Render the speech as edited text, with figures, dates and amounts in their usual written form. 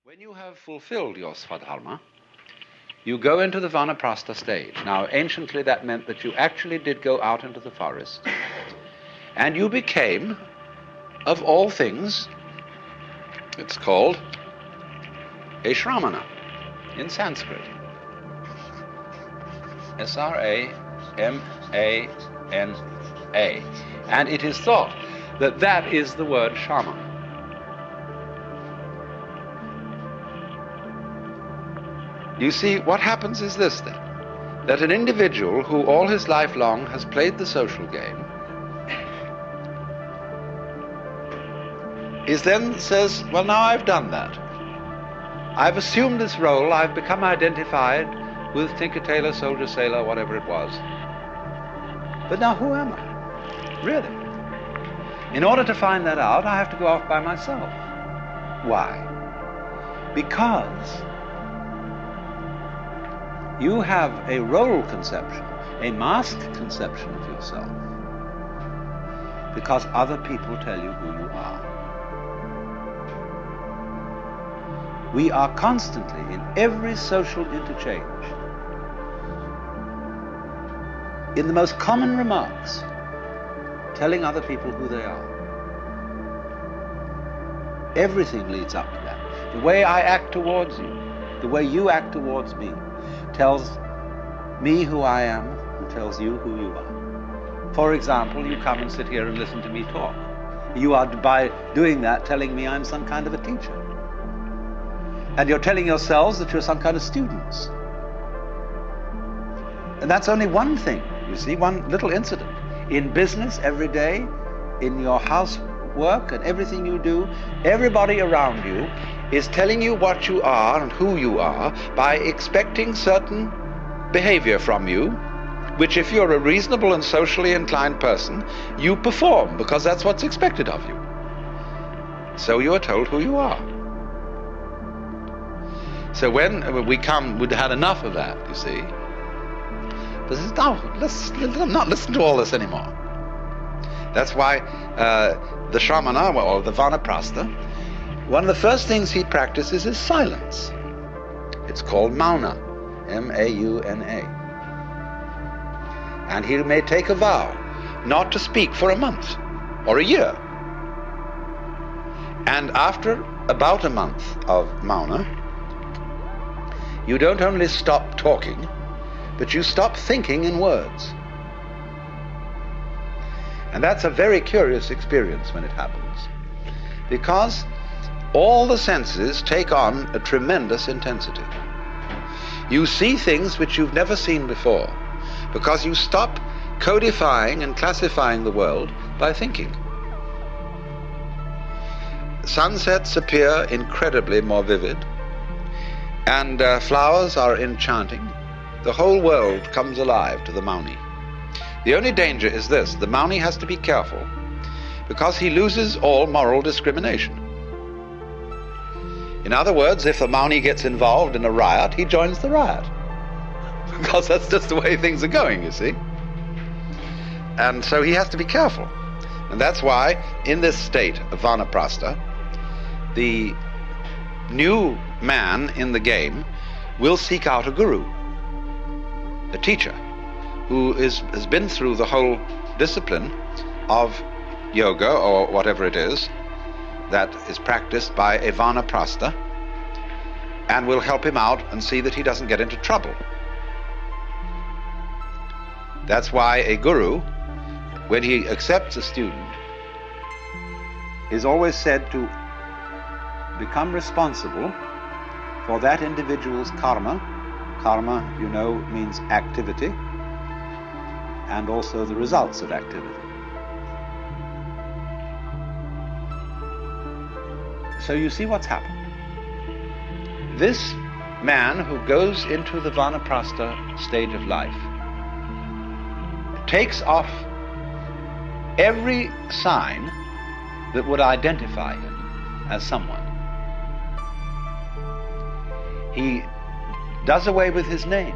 When you have fulfilled your Svadharma, you go into the Vanaprastha stage. Now, anciently that meant that you actually did go out into the forest, and you became, of all things, it's called a Shramana in Sanskrit. S-R-A-M-A-N-A. And it is thought that that is the word shaman. You see, what happens is this then, that an individual who all his life long has played the social game is then says, well, now I've done that. I've assumed this role, I've become identified with tinker, tailor, soldier, sailor, whatever it was. But now who am I? Really? In order to find that out, I have to go off by myself. Why? Because you have a role conception, a mask conception of yourself, because other people tell you who you are. We are constantly, in every social interchange, in the most common remarks, telling other people who they are. Everything leads up to that. The way I act towards you, the way you act towards me, tells me who I am and tells you who you are. For example, you come and sit here and listen to me talk. You are, by doing that, telling me I'm some kind of a teacher. And you're telling yourselves that you're some kind of students. And that's only one thing, you see, one little incident. In business, every day, in your housework and everything you do, everybody around you is telling you what you are and who you are by expecting certain behavior from you, which if you're a reasonable and socially inclined person, you perform, because that's what's expected of you. So you are told who you are. So when we'd had enough of that, you see. But no, let's not listen to all this anymore. That's why the Shramana, or the Vanaprastha, one of the first things he practices is silence. It's called Mauna, M-A-U-N-A. And he may take a vow not to speak for a month or a year. And after about a month of Mauna, you don't only stop talking, but you stop thinking in words. And that's a very curious experience when it happens, because all the senses take on a tremendous intensity. You see things which you've never seen before, because you stop codifying and classifying the world by thinking. Sunsets appear incredibly more vivid, and flowers are enchanting. The whole world comes alive to the Mauni. The only danger is this: the Mauni has to be careful, because he loses all moral discrimination. In other words, if the Mauni gets involved in a riot, he joins the riot, because that's just the way things are going, you see. And so he has to be careful. And that's why, in this state of Vanaprastha, the new man in the game will seek out a guru, a teacher, who has been through the whole discipline of yoga, or whatever it is, that is practiced by a Vanaprastha, and will help him out and see that he doesn't get into trouble. That's why a guru, when he accepts a student, is always said to become responsible for that individual's karma. Karma, you know, means activity, and also the results of activity. So you see what's happened. This man who goes into the Vanaprastha stage of life takes off every sign that would identify him as someone. He does away with his name.